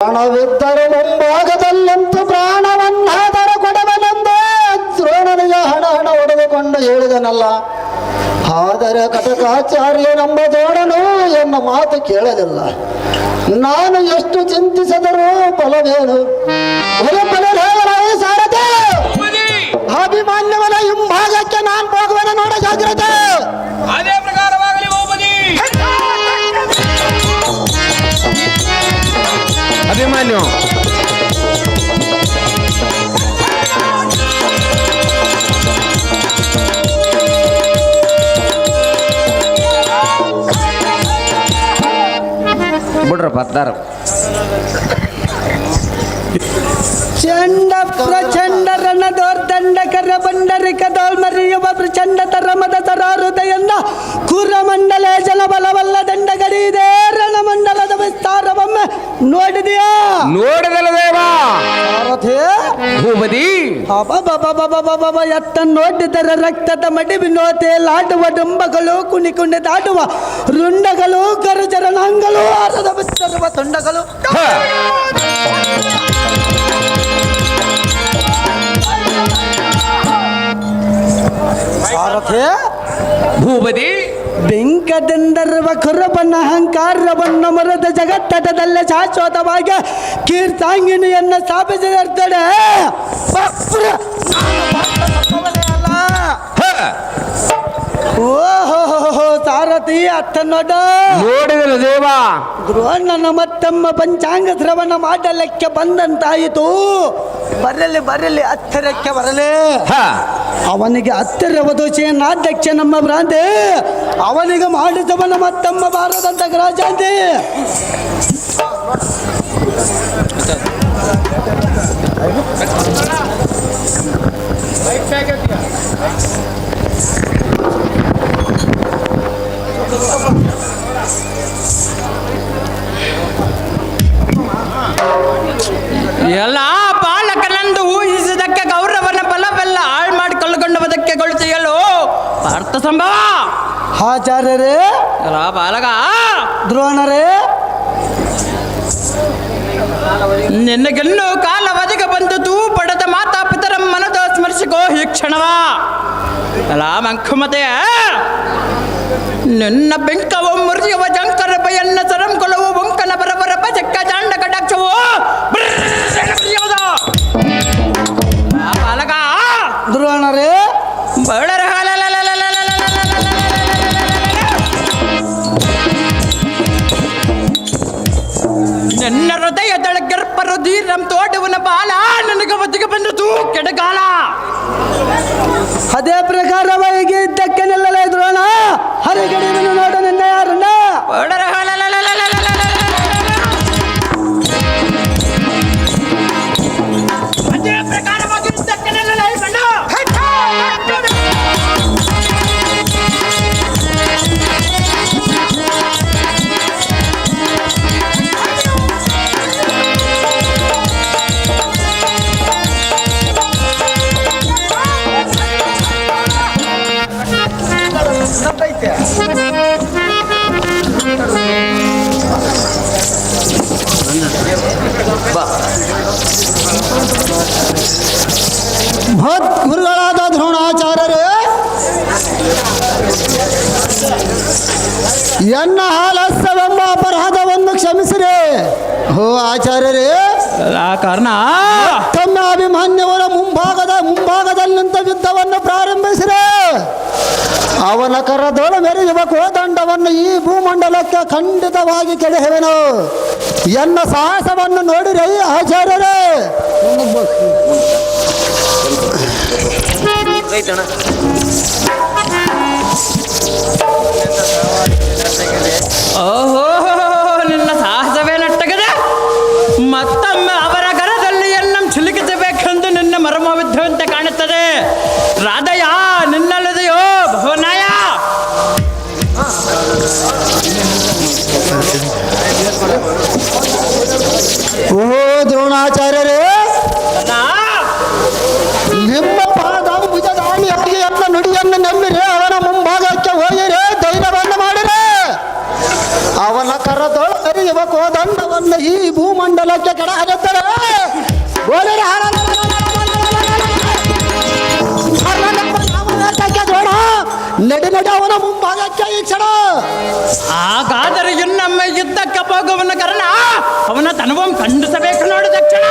ಹಣವಿದ್ದರೆ ಮುಂಭಾಗದಲ್ಲಂತೂ ಪ್ರಾಣವನ್ನಾದರ ಕೊಡವನೆಂದು ದ್ರೋಣನಿಗೆ ಹಣ ಹೊಡೆದುಕೊಂಡು ಹೇಳಿದನಲ್ಲ. ಆದರೆ ಕಟಕಾಚಾರ್ಯನೆಂಬ ದ್ರೋಣನು ಎನ್ನ ಮಾತು ಕೇಳಲಿಲ್ಲ. ನಾನು ಎಷ್ಟು ಚಿಂತಿಸಿದರೂ ಫಲವೇನು? ಸಾರದೆ ಅಭಿಮಾನ್ಯವನ ಹಿಂಭಾಗಕ್ಕೆ ನಾನು ಹೋಗುವನ ನೋಡ ಜಾಗ್ರತೆ. ಅದೇ ಪ್ರಕಾರವಾಗಲಿ ಅಭಿಮಾನ್ಯು. ಬಿಡ್ರಪ್ಪ ಅತ್ತಾರ. ಚಂಡ ಪ್ರಚಂಡ ರಣದೋರ್ದಂಡ ಕರ ಬಂಡರಿಕ ದೋಲ್ಮರಿಯುವ ಪ್ರಚಂಡ ತರಮದ ಸರಾರುದೆಯನ್ನ ಕುರಮಂಡಲ ಜಲಬಲವಲ್ಲ ದಂಡ ಗಡಿದೆ ರಣಮಂಡಲದ ವಿಸ್ತಾರವೊಮ್ಮೆ ನೋಡಿದೆಯಾ? ನೋಡಿದಲ್ಲ ದೇವ ಭೂಪತಿ. ಎತ್ತ ನೋಡಿದರೆ ರಕ್ತದ ಮಡಿವಿ ನೋತೆ ಲಾಡುವ ಡುಂಬಗಳು ಕುಣಿ ಕುಣಿ ದಾಡುವ ರುಂಡಗಳು ಕರುಚರಣಾಂಗಗಳು ಆರದ ಬಿತ್ತರುವ ತುಂಡಗಳು. ಭೂಪತಿ ಬೆಂಕದಿಂದರುವ ಕುರುಬನ ಅಹಂಕಾರವನ್ನು ಮರದ ಜಗತ್ತಟದಲ್ಲೇ ಶಾಶ್ವತವಾಗಿ ಕೀರ್ತಾಂಗಿನಿಯನ್ನು ಸ್ಥಾಪಿಸಿದರ್ತಾಳೆ. ಓಹೋ ಸಾರಥಿ ಅತ್ತ ನೋಡಿದಲ್ಲ ದೇವ. ದ್ರೋಣನ ಮತ್ತಮ್ಮ ಪಂಚಾಂಗ ಶ್ರವಣ ಮಾಡಲಿಕ್ಕೆ ಬಂದಂತಾಯಿತು. ಬರಲಿ ಬರಲಿ ಹತ್ತಿರಕ್ಕೆ ಬರಲಿ. ಅವನಿಗೆ ಹತ್ತಿರವ ದೋಷೆಯನ್ನಾಧ್ಯಕ್ಷ ನಮ್ಮ ಭ್ರಾಂತಿ. ಅವನಿಗೆ ಮಾಡಿದವನ ಮತ್ತಮ್ಮ ಬಾರದಂತ ಗ್ರಾಜಾಂತಿ. ಎಲ್ಲ ಬಾಲಕನಂದು ಊಹಿಸಿದಕ್ಕೆ ಗೌರವನ ಬಲವೆಲ್ಲ ಹಾಳು ಮಾಡಿ ಕಳ್ಕೊಂಡವದಕ್ಕೆ ಗೊಳಿಸಿಯಲು ಅರ್ಥ ಸಂಭವ. ಆಚಾರ್ಯರೇ, ಎಲ್ಲ ಬಾಲಕ ದ್ರೋಣರೇ, ನಿನಗೆನ್ನು ಕಾಲವಧಿಗೆ ಬಂದದ್ದು ಪಡೆದ ಮಾತಾ ಪಿತರ ಮನದ ಸ್ಮರಿಸಿಕೋ ಈ ಕ್ಷಣವ. ಎಲ್ಲ ಮಂಕುಮತೆಯ ನಿನ್ನ ಬೆಂಕವ ಮುರಿಯುವ ಜಂಕರ ಬಯನ್ನ ಸರಂ ಕೊಲವು ಬಂಕನ ಬರಬರ ಪಜಕ್ಕ ಜಾಂಡ ಕಟಾಕ್ಷವು ಬಾಲಕ ದ್ರೋಣರೇ, ಬಳ್ಳರ ನನ್ನ ಹೃದಯದಳ ಗರ್ಭರು ಧೀರಂ ತೋಡುವನ ಬಾಲ ನನಗೆ ಒತ್ತಿಗೆ ಬಂದತು ಕೆಡಗಾಲ. ಅದೇ ಪ್ರಕಾರವಾಗಿ ಇದ್ದಕ್ಕೆ ನಿಲ್ಲಲೇ ದ್ರೋಣ. ಹರಿಗಡಿದನು ನೋಡ ನಿನ್ನ ಯಾರನ್ನ. ಅದೇ ಪ್ರಕಾರವಾಗಿ ಇದ್ದಕ್ಕೆ ನಿಲ್ಲಲೇ ಗಂಡ. ಗುರುಗಳಾದ ದ್ರೋಣಾಚಾರ್ಯರೇ, ಎನ್ನ ಹಾಲಸ್ಯವೆಂಬ ಅಪರಾಧವನ್ನು ಕ್ಷಮಿಸಿರಿ. ಹೋ ಆಚಾರ್ಯರೇ, ಕಾರಣ ತಮ್ಮ ಅಭಿಮಾನ್ಯವರ ಮುಂಭಾಗದಲ್ಲಿ ನಿಂತ ಯುದ್ಧವನ್ನು ಪ್ರಾರಂಭಿಸಿರೆ. ಅವನ ಕರದೊಳ ಮೆರೆಯುವ ಕೋದಂಡವನ್ನು ಈ ಭೂಮಂಡಲಕ್ಕೆ ಖಂಡಿತವಾಗಿ ಕೆಡಹುವೆನು. ಎನ್ನ ಸಾಹಸವನ್ನು ನೋಡಿರಿ ಆಚಾರ್ಯರೇ. ಓಹೋ, ನಿನ್ನ ಸಾಹಸವೇ ನಟ್ಟಗದೆ. ಮತ್ತೊಮ್ಮೆ ಅವರ ಗರದಲ್ಲಿ ಎನ್ನಂ ಚಿಲುಕಿಸಬೇಕೆಂದು ನಿನ್ನ ಮರ್ಮವಿದ್ದಂತೆ ಕಾಣುತ್ತದೆ. ರಾಧಯ್ಯ ನಿನ್ನಲ್ಲದೆಯೋ ಭುವನಾಯ. ಓ ದ್ರೋಣಾಚಾರ್ಯರೇ, ನಿಮ್ಮ ಪಾದ ಭುಜದಾಳಿಯಾಗಿ ಎನ್ನ ನುಡಿಯನ್ನು ನಂಬಿರಿ. ಅವನ ಮುಂಭಾಗಕ್ಕೆ ಹೋಗಿರಿ, ಧೈರ್ಯವನ್ನು ಮಾಡಿರಿ. ಅವನ ಕರದೊಳ ಹರಿಯುವ ಕೋದಂಡವನ್ನು ಈ ಭೂಮ ಮಂಡಲಕ್ಕೆ ಕಡ ಹರಿಯುತ್ತಾರೆ ಜೋಡ ನಡೆ ನಡೆ ಅವನ ಮುಂಭಾಗಕ್ಕೆ ಈ ಕ್ಷಣ ಹಾಗಾದರೆ ಇನ್ನೊಮ್ಮ ಯುದ್ಧಕ್ಕೆ ಹೋಗುವನ ಕಾರಣ ಅವನ ತನವಂ ಖಂಡಿಸಬೇಕು ನೋಡು ದಕ್ಷಿಣ.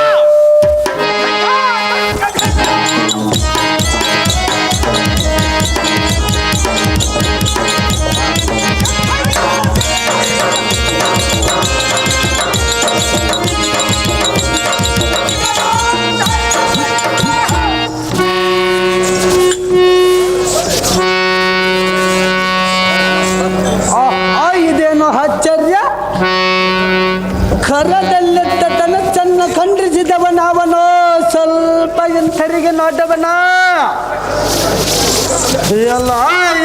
ಇದೇನು ಆಶ್ಚರ್ಯ, ಖರದಲ್ಲಿದ್ದ ತನಚನ್ನ ಖಂಡಿಸಿದವನವನು ಸ್ವಲ್ಪ ಎಂಥರಿಗೆ ನೋಡವನ ಎಲ್ಲ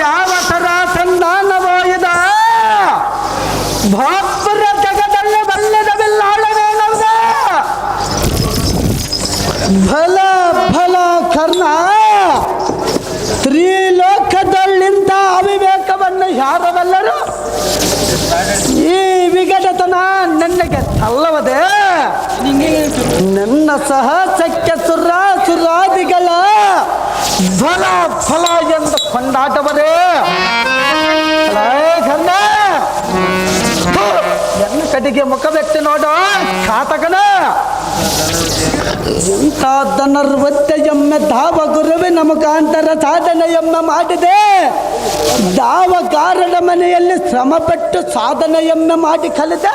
ಯಾವ ತರ ಸಂಧಾನವಾಯಿದ ಭಾಪರ ಜಗದಲ್ಲಿ ಬಲ್ಲದವಿಲ್ಲಾಳವೇನವ್ದ ಫಲ ಫಲ ಕರ್ಣ ತ್ರಿಲೋಕದಲ್ಲಿಂದ ಅವಿವೇಕವನ್ನು ಯಾರವೆಲ್ಲರೂ ಈ ವಿಘಟತನ ನನಗೆ ಅಲ್ಲವದೆ ನನ್ನ ಸಹಸಕ್ಕೆ ಸುರಾದಿಗಳ ಫಲ ಫಲ ಎಂದು ಕೊಂಡಾಟವರೇ ಕರ್ಣ ನನ್ನ ಕಡೆಗೆ ಮುಖವೆತ್ತಿ ನೋಡು ಕಾತಕನ ಇಂಥ ಧನರ್ವತ್ತೆಯೊಮ್ಮೆ ಧಾವ ಗುರುವಿನ ಮುಖಾಂತರ ಸಾಧನೆಯೊಮ್ಮೆ ಮಾಡಿದೆ. ದಾವ ಕಾರಣ ಮನೆಯಲ್ಲಿ ಶ್ರಮಪಟ್ಟು ಸಾಧನೆಯೊಮ್ಮೆ ಮಾಡಿ ಕಲಿತ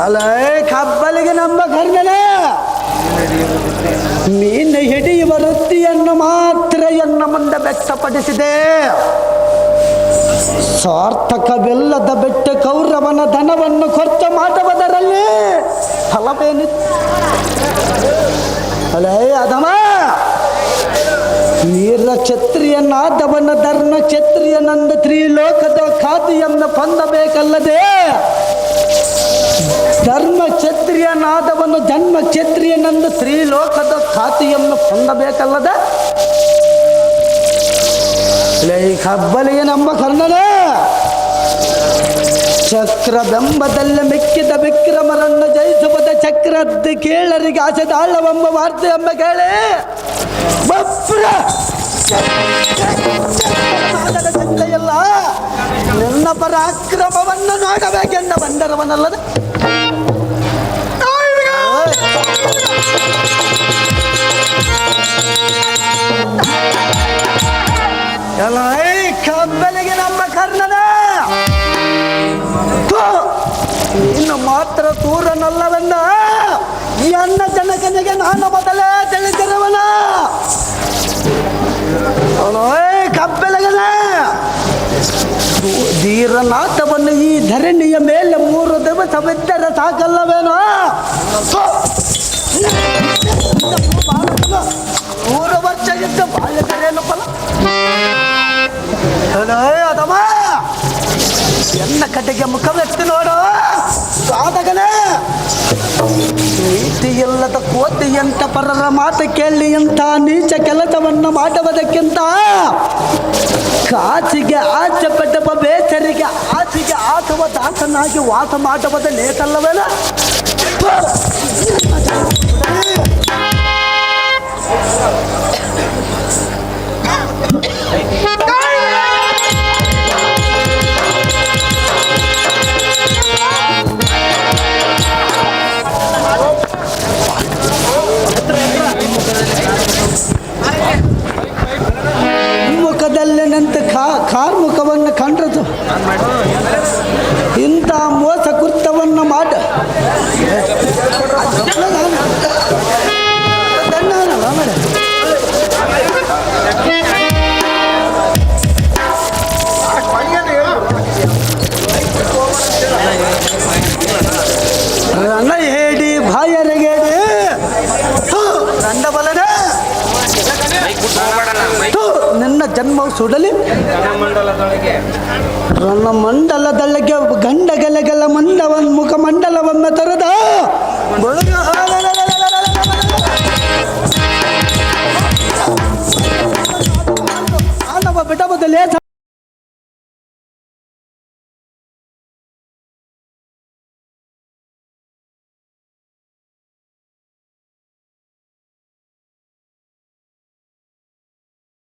ಅಲೇ ಕಬ್ಬಲಿಗೆ ನಮ್ಮ ಕರ್ಣನೆ ಮೀನು ಹಿಡಿಯುವ ವೃತ್ತಿಯನ್ನು ಮಾತ್ರ ಎನ್ನ ಮುಂದೆ ವ್ಯಕ್ತಪಡಿಸಿದೆ. ಸಾರ್ಥಕವಿಲ್ಲದ ಬೆಟ್ಟ ಕೌರವನ ಧನವನ್ನು ಖರ್ಚು ಮಾಡುವುದರಲ್ಲಿ ಫಲವೇನಿತ್ತು? ಅಲೇ ಅದಮ ವೀರ ಕ್ಷತ್ರಿಯನಾದವನ ಧರ್ಮ ಕ್ಷತ್ರಿಯನಂದ ತ್ರಿಲೋಕದ ಖ್ಯಾತಿಯನ್ನು ಹೊಂದಬೇಕಲ್ಲದೆ ಧರ್ಮ ಕ್ಷತ್ರಿಯನಾದವನು ಜನ್ಮ ಕ್ಷತ್ರಿಯನಂದು ತ್ರಿಲೋಕದ ಖ್ಯಾತಿಯನ್ನು ಹೊಂದಬೇಕಲ್ಲದ ಕಬ್ಬಲಿಗೆ ನಮ್ಮ ಕರ್ಣನ ಚಕ್ರ ಬೆಂಬದಲ್ಲಿ ಮಿಕ್ಕಿದ ವಿಕ್ರಮರನ್ನು ಜಯಿಸುವುದ ಚಕ್ರದ್ದು ಕೇಳರಿಗೆ ಆಸೆದಾಳವೆಂಬ ವಾರ್ತೆ ಎಂಬ ಕೇಳಿ ಚಿಂತೆಯಲ್ಲ ನಿನ್ನ ಪರಾಕ್ರಮವನ್ನು ನೋಡಬೇಕೆಂದ ಬಂದರವನಲ್ಲದ ಕಬ್ಬಲಿಗೆ ನಮ್ಮ ಕರ್ಣನ ಇನ್ನು ಮಾತ್ರ ತೂರನಲ್ಲವೆಂದ ಈ ಅನ್ನ ಜನಕನಿಗೆ ನಾನು ಮೊದಲೇ ತಿಳಿದಿರುವನ ಕಬ್ಬೆಲಗನ ಧೀರನಾಥವನ್ನು ಈ ಧರಣಿಯ ಮೇಲೆ 3 ದಿವಸವಿದ್ದರೆ ಸಾಕಲ್ಲವೇನೋ 3 ವರ್ಷ ಇದ್ದ ಬಾಳ್ಯದರೇನು ಫಲ ಅದಮ್ಮ ಎನ್ನ ಕಡೆಗೆ ಮುಖವೆತ್ತಿ ನೋಡು ಸಾಧಕನೇ ನೀತಿ ಇಲ್ಲದ ಕೋತಿಯಂತ ಪರರ ಮಾತು ಕೇಳಿ ಅಂತ ನೀಚ ಕೆಲಸವನ್ನು ಮಾಡುವುದಕ್ಕಿಂತ ಕಾಚಿಗೆ ಆಚೆ ಪಟ್ಟವ ಬೇಸರಿಗೆ ಆಚೆಗೆ ಆಸುವ ದಾಸನಾಗಿ ವಾಸ ಮಾಡುವುದು ಲೇಟಲ್ಲವೇನ ಮುಖದಲ್ಲಿ ನಿಂತು ಕಾರ್ಮುಖವನ್ನು ಕಂಡ್ರದು ಇಂಥ ಮೋಸ ಕೃತ್ಯವನ್ನು ಮಾಡ ರಣ ಹೇಳಿ ಬಾಯರಗೇಡಿ ದಂಡಬಲನ ನನ್ನ ಜನ್ಮವು ಸುಡಲಿ ರಣಮಂಡಲದೊಳಗೆ ಗಂಡಗಲೆಗಳ ಮಂಡವನ್ ಮುಖಮಂಡಲವನ್ನು ತೊರೆದ ಮಾನವ ಆಗುವುದಲ್ಲೇ